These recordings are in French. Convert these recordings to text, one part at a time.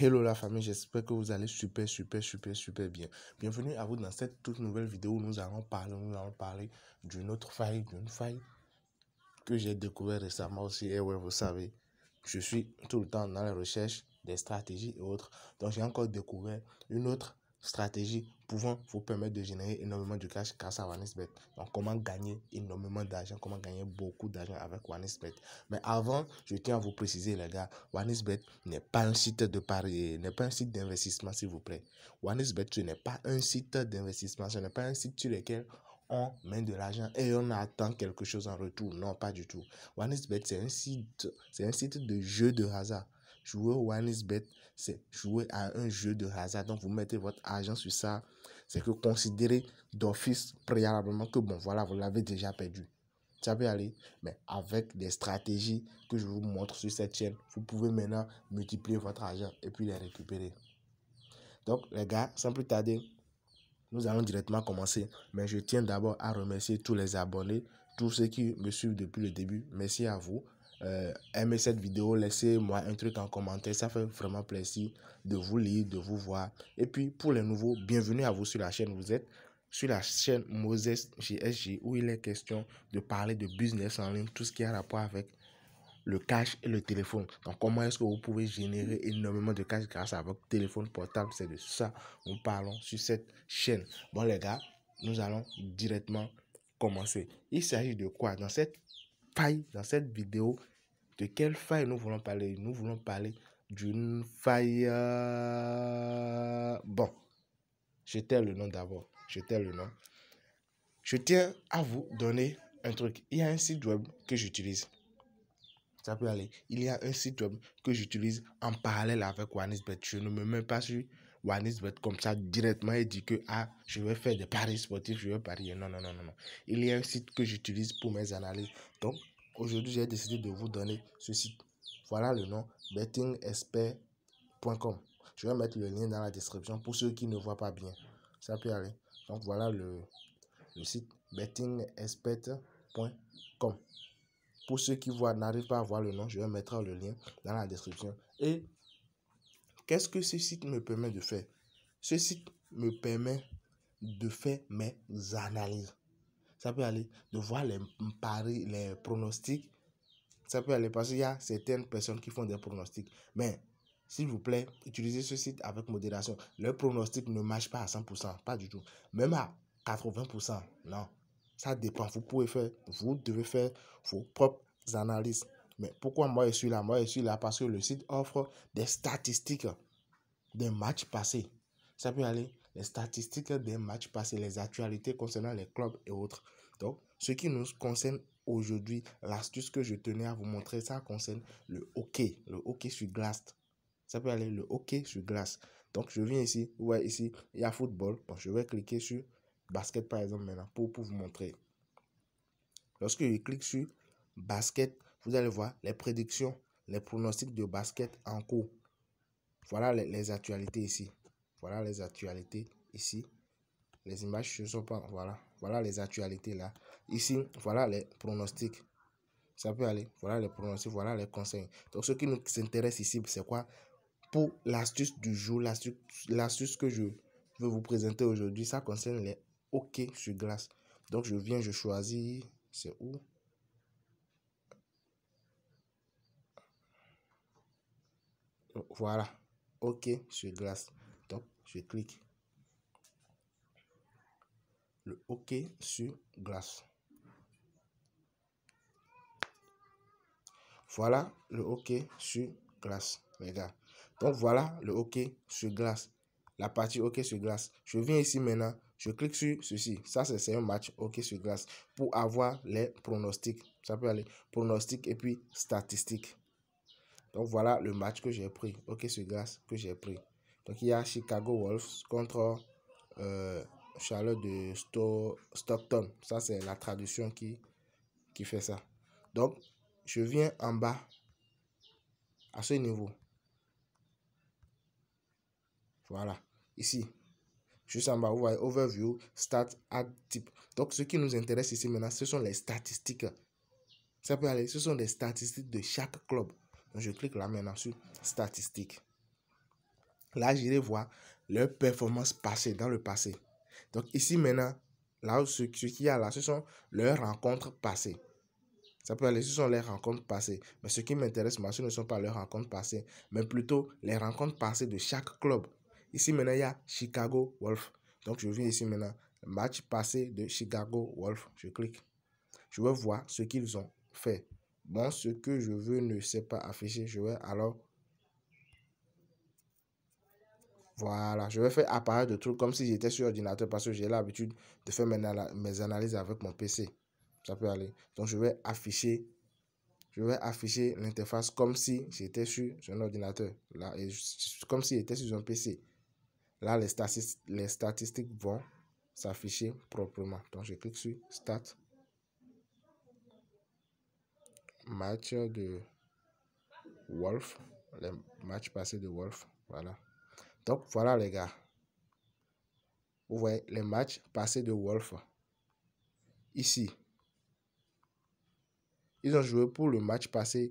Hello la famille, j'espère que vous allez super bien. Bienvenue à vous dans cette toute nouvelle vidéo où nous allons parler d'une autre faille, que j'ai découvert récemment aussi. Et ouais, vous savez, je suis tout le temps dans la recherche des stratégies et autres. Donc j'ai encore découvert une autre stratégie pouvant vous permettre de générer énormément de cash grâce à OneXBet. Donc comment gagner énormément d'argent, comment gagner beaucoup d'argent avec OneXBet. Mais avant, je tiens à vous préciser les gars, OneXBet n'est pas un site de pari, n'est pas un site d'investissement s'il vous plaît. OneXBet ce n'est pas un site d'investissement, ce n'est pas un site sur lequel on met de l'argent et on attend quelque chose en retour. Non, pas du tout. OneXBet, c'est un site de jeu de hasard. Jouer au OneXBet, c'est jouer à un jeu de hasard. Donc, vous mettez votre argent sur ça. C'est que considérez d'office préalablement que bon, voilà, vous l'avez déjà perdu. Ça peut aller, mais avec des stratégies que je vous montre sur cette chaîne, vous pouvez maintenant multiplier votre argent et puis les récupérer. Donc, les gars, sans plus tarder, nous allons directement commencer, mais je tiens d'abord à remercier tous les abonnés, tous ceux qui me suivent depuis le début. Merci à vous. Aimez cette vidéo, laissez-moi un truc en commentaire, ça fait vraiment plaisir de vous lire, de vous voir. Et puis pour les nouveaux, bienvenue à vous sur la chaîne. Vous êtes sur la chaîne Moses GSG où il est question de parler de business en ligne, tout ce qui a rapport avec le cash et le téléphone. Donc, comment est-ce que vous pouvez générer énormément de cash grâce à votre téléphone portable? C'est de ça que nous parlons sur cette chaîne. Bon, les gars, nous allons directement commencer. Il s'agit de quoi? Dans cette vidéo, de quelle faille nous voulons parler? Nous voulons parler d'une faille... Bon, je tais le nom d'abord. Je tiens à vous donner un truc. Il y a un site web que j'utilise. Ça peut aller. Il y a un site web que j'utilise en parallèle avec OneXBet. Je ne me mets pas sur OneXBet comme ça directement et dis que je vais faire des paris sportifs, je vais parier. Non. Il y a un site que j'utilise pour mes analyses. Donc, aujourd'hui, j'ai décidé de vous donner ce site. Voilà le nom, bettingexpert.com. Je vais mettre le lien dans la description pour ceux qui ne voient pas bien. Ça peut aller. Donc, voilà le site bettingexpert.com. Pour ceux qui n'arrivent pas à voir le nom, je vais mettre le lien dans la description. Et qu'est-ce que ce site me permet de faire? Ce site me permet de faire mes analyses. Ça peut aller de voir les paris, les pronostics. Ça peut aller parce qu'il y a certaines personnes qui font des pronostics. Mais s'il vous plaît, utilisez ce site avec modération. Le pronostic ne marche pas à 100%, pas du tout. Même à 80%, non. Ça dépend. Vous devez faire vos propres analyses. Mais pourquoi moi je suis là? Moi je suis là parce que le site offre des statistiques des matchs passés. Ça peut aller les statistiques des matchs passés, les actualités concernant les clubs et autres. Donc, ce qui nous concerne aujourd'hui, l'astuce que je tenais à vous montrer, ça concerne le hockey sur glace. Ça peut aller le hockey sur glace. Donc, je viens ici, ouais, ici, il y a football. Bon, je vais cliquer sur basket par exemple maintenant pour vous montrer. Lorsque je clique sur basket, vous allez voir les prédictions, les pronostics de basket en cours. Voilà les actualités ici. Voilà les actualités ici. Les images ne sont pas... Voilà les actualités là. Ici, voilà les pronostics. Ça peut aller. Voilà les pronostics, voilà les conseils. Donc, ce qui nous intéresse ici, c'est quoi? Pour l'astuce du jour, l'astuce que je veux vous présenter aujourd'hui, ça concerne les hockey sur glace. Donc, je choisis... C'est où? Voilà. hockey sur glace. Donc, je clique. Le hockey sur glace. Voilà le hockey sur glace, les gars. Donc, voilà le hockey sur glace. La partie hockey sur glace. Je viens ici maintenant. Je clique sur ceci. Ça, c'est un match hockey sur glace. Pour avoir les pronostics. Ça peut aller pronostics et puis statistiques. Donc, voilà le match que j'ai pris. Hockey sur glace que j'ai pris. Donc, il y a Chicago Wolves contre Charlotte de Stockton. Ça, c'est la traduction qui fait ça. Donc, je viens en bas à ce niveau. Voilà. Ici. Juste en bas, vous voyez Overview, Stat, Add Type. Donc, ce qui nous intéresse ici maintenant, ce sont les statistiques. Ça peut aller. Ce sont les statistiques de chaque club. Donc, je clique là maintenant sur Statistiques. Là, j'irai voir leur performance passée, dans le passé. Donc ici maintenant, là, ce qu'il y a là, ce sont leurs rencontres passées. Ça peut aller, ce sont les rencontres passées. Mais ce qui m'intéresse, moi, ce ne sont pas leurs rencontres passées, mais plutôt les rencontres passées de chaque club. Ici maintenant, il y a Chicago Wolf. Donc je viens ici maintenant, match passé de Chicago Wolf. Je clique. Je vais voir ce qu'ils ont fait. Bon, ce que je veux ne s'est pas affiché. Je vais alors... Voilà, je vais faire apparaître des trucs comme si j'étais sur ordinateur parce que j'ai l'habitude de faire mes analyses avec mon PC. Ça peut aller. Donc, je vais afficher l'interface comme si j'étais sur un ordinateur. Là, et comme si j'étais sur un PC. Là, les statistiques vont s'afficher proprement. Donc, je clique sur Start. Match de Wolf. Les matchs passés de Wolf. Voilà. Donc, voilà les gars. Vous voyez les matchs passés de Wolf. Ici. Ils ont joué pour le match passé.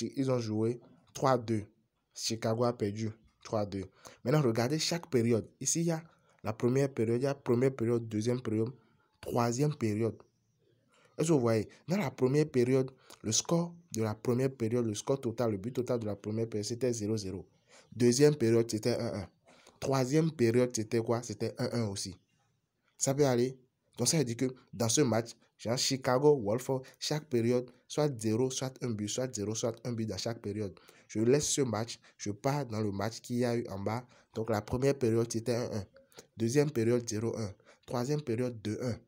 Ils ont joué 3-2. Chicago a perdu 3-2. Maintenant, regardez chaque période. Ici, il y a la première période. Il y a première période, deuxième période, troisième période. Est-ce que vous voyez? Dans la première période, le score de la première période, le score total, le but total de la première période, c'était 0-0. Deuxième période, c'était 1-1. Troisième période, c'était quoi? C'était 1-1 aussi. Ça peut aller. Donc, ça veut dire que dans ce match, genre Chicago, Wolf, chaque période, soit 0, soit un but, soit 0, soit un but dans chaque période. Je laisse ce match, je pars dans le match qu'il y a eu en bas. Donc, la première période, c'était 1-1. Deuxième période, 0-1. Troisième période, 2-1.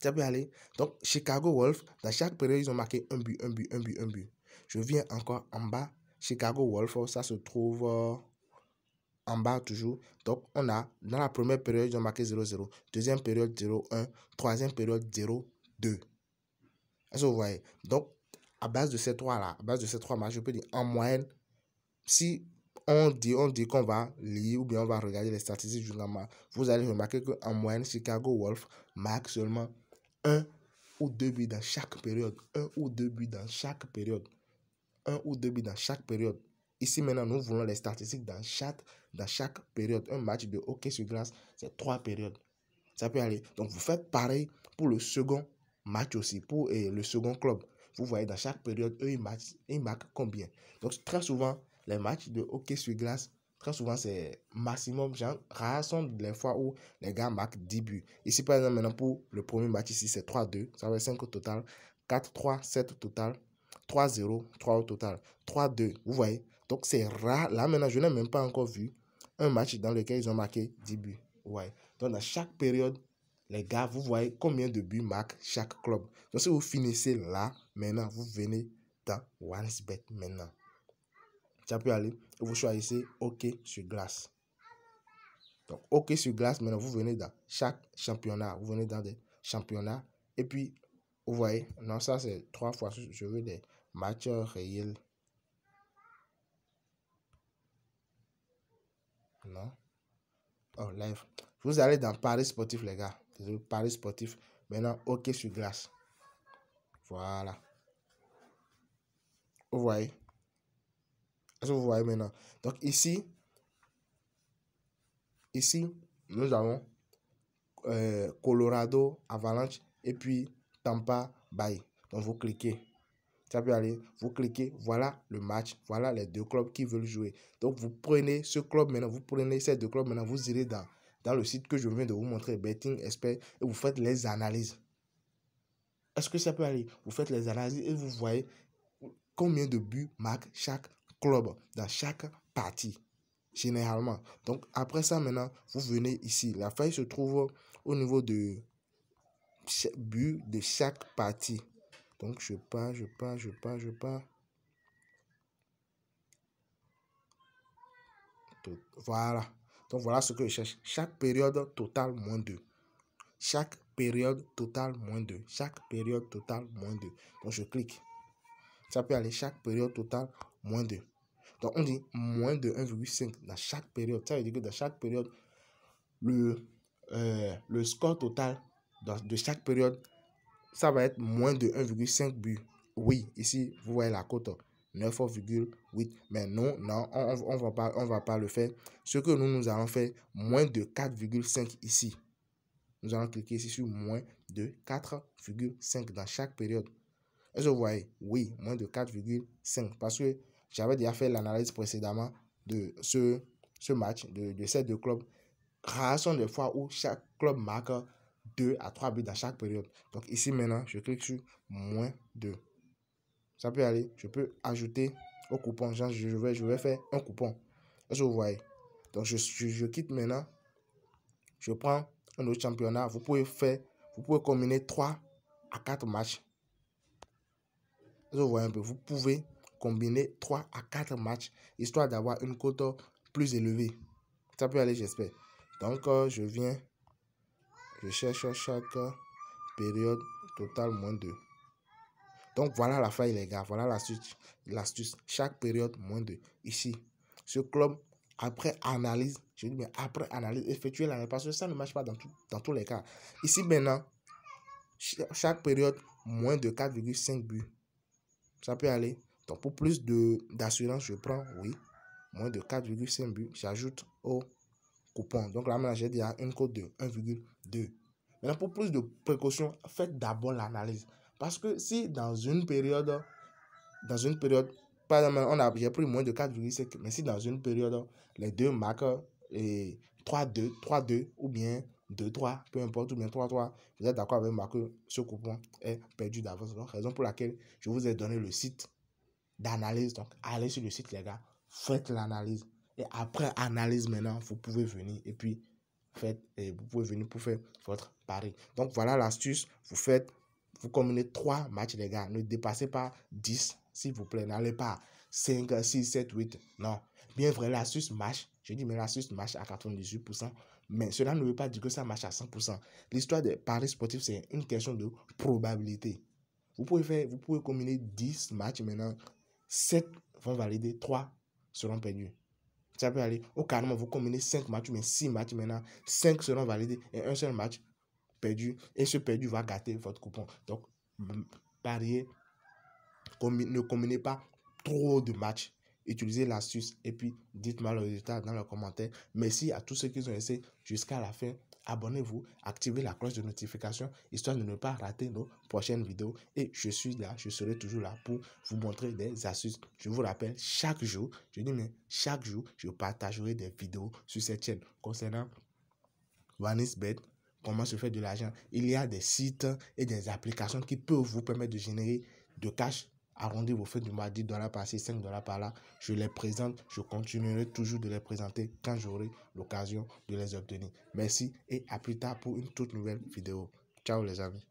Ça peut aller. Donc, Chicago Wolf, dans chaque période, ils ont marqué un but, un but, un but, un but. Je viens encore en bas. Chicago Wolf, ça se trouve en bas toujours. Donc, on a, dans la première période, ils ont marqué 0-0. Deuxième période, 0-1. Troisième période, 0-2. Est-ce que vous voyez? Donc, à base de ces trois-là, à base de ces trois matchs, je peux dire en moyenne, si on dit qu'on va lire ou bien on va regarder les statistiques du match, vous allez remarquer qu'en moyenne, Chicago Wolf marque seulement 1 ou 2 buts dans chaque période. 1 ou 2 buts dans chaque période. 1 ou 2 buts dans chaque période. Ici, maintenant, nous voulons les statistiques dans chaque période. Un match de hockey sur glace, c'est 3 périodes. Ça peut aller. Donc, vous faites pareil pour le second match aussi, pour le second club. Vous voyez, dans chaque période, eux, ils marquent combien. Donc, très souvent, les matchs de hockey sur glace, très souvent, c'est maximum. Genre, rares sont les fois où les gars marquent 10 buts. Ici, par exemple, maintenant, pour le premier match, ici, c'est 3-2. Ça va être 5 au total. 4-3, 7 au total. 3-0, 3 au total. 3-2, vous voyez. Donc, c'est rare. Là, maintenant, je n'ai même pas encore vu un match dans lequel ils ont marqué 10 buts. Ouais. Donc, dans chaque période, les gars, vous voyez combien de buts marque chaque club. Donc, si vous finissez là, maintenant, vous venez dans OneXBet maintenant. Ça peut aller. Vous choisissez OK sur glace. Donc, OK sur glace, maintenant, vous venez dans chaque championnat. Vous venez dans des championnats. Et puis, vous voyez, non, ça, c'est 3 fois. Je veux des matchs réels. Non. Oh, live. Vous allez dans Paris Sportif, les gars. Désolé, Paris Sportif. Maintenant, OK sur glace. Voilà. Vous voyez. Est-ce que vous voyez maintenant? Donc, ici, nous avons Colorado Avalanche et puis Tampa Bay. Donc, vous cliquez. Ça peut aller. Vous cliquez. Voilà le match. Voilà les deux clubs qui veulent jouer. Donc, vous prenez ce club maintenant. Vous prenez ces deux clubs maintenant. Vous irez dans le site que je viens de vous montrer, Betting Expert, et vous faites les analyses. Est-ce que ça peut aller? Vous faites les analyses et vous voyez combien de buts marque chaque club dans chaque partie, généralement. Donc, après ça, maintenant, vous venez ici. La feuille se trouve au niveau de buts de chaque partie. Donc, je pars. Voilà. Donc, voilà ce que je cherche. Chaque période totale, moins 2. Chaque période totale, moins 2. Chaque période totale, moins 2. Donc, je clique. Ça peut aller chaque période totale, moins 2. Donc, on dit moins de 1,5 dans chaque période. Ça veut dire que dans chaque période, le score total de chaque période, ça va être moins de 1,5 but. Oui, ici, vous voyez la cote. 9,8. Mais non, on va pas le faire. Ce que nous allons faire, moins de 4,5 ici. Nous allons cliquer ici sur moins de 4,5 dans chaque période. Est-ce que vous voyez? Oui, moins de 4,5. Parce que j'avais déjà fait l'analyse précédemment de ce match, de ces deux clubs. Rares sont les fois où chaque club marque 2 à 3 buts dans chaque période. Donc ici maintenant, je clique sur moins 2. Ça peut aller. Je peux ajouter au coupon. Genre, je vais faire un coupon. Est-ce que vous voyez? Donc je quitte maintenant. Je prends un autre championnat. Vous pouvez combiner 3 à 4 matchs. Vous voyez un peu. Vous pouvez combiner 3 à 4 matchs histoire d'avoir une cote plus élevée. Ça peut aller, j'espère. Donc, je cherche chaque période totale moins 2. Donc, voilà la faille, les gars. Voilà l'astuce. Chaque période moins 2. Ici, ce club, après analyse, je dis bien après analyse, effectuer l'analyse, parce que ça ne marche pas dans tous les cas. Ici, maintenant, chaque période moins de 4,5 buts. Ça peut aller. Donc, pour plus d'assurance, je prends, oui, moins de 4,5 buts. J'ajoute au coupon. Donc, là, maintenant, j'ai déjà une cote de 1,2. Maintenant, pour plus de précautions, faites d'abord l'analyse. Parce que si dans une période, par exemple, j'ai pris moins de 4,5, mais si dans une période, les deux marquent 3-2 ou bien 2-3, peu importe, ou bien 3-3, vous êtes d'accord avec moi que ce coupon est perdu d'avance. Donc, raison pour laquelle je vous ai donné le site d'analyse. Donc, allez sur le site, les gars, faites l'analyse. Et après analyse, maintenant, vous pouvez venir et puis vous pouvez venir pour faire votre pari. Donc, voilà l'astuce. Vous combinez 3 matchs, les gars. Ne dépassez pas 10, s'il vous plaît. N'allez pas 5, 6, 7, 8. Non. Bien vrai, l'astuce marche. Je dis, mais l'astuce marche à 98%. Mais cela ne veut pas dire que ça marche à 100%. L'histoire des paris sportifs, c'est une question de probabilité. Vous pouvez combiner 10 matchs maintenant. 7 vont valider, 3 seront perdus. Ça peut aller. Au carrément, vous combinez 5 matchs, mais 6 matchs maintenant. 5 seront validés et un seul match perdu. Et ce perdu va gâter votre coupon. Donc, pariez. Ne combinez pas trop de matchs. Utilisez l'astuce et puis dites-moi le résultat dans les commentaires. Merci à tous ceux qui ont essayé jusqu'à la fin. Abonnez-vous, activez la cloche de notification histoire de ne pas rater nos prochaines vidéos. Et je suis là, je serai toujours là pour vous montrer des astuces. Je vous rappelle, chaque jour, je partagerai des vidéos sur cette chaîne concernant OneXBet, comment se faire de l'argent. Il y a des sites et des applications qui peuvent vous permettre de générer de cash. Arrondis vos frais du mois, $10 par-ci, $5 par-là. Je les présente, je continuerai toujours de les présenter quand j'aurai l'occasion de les obtenir. Merci et à plus tard pour une toute nouvelle vidéo. Ciao les amis.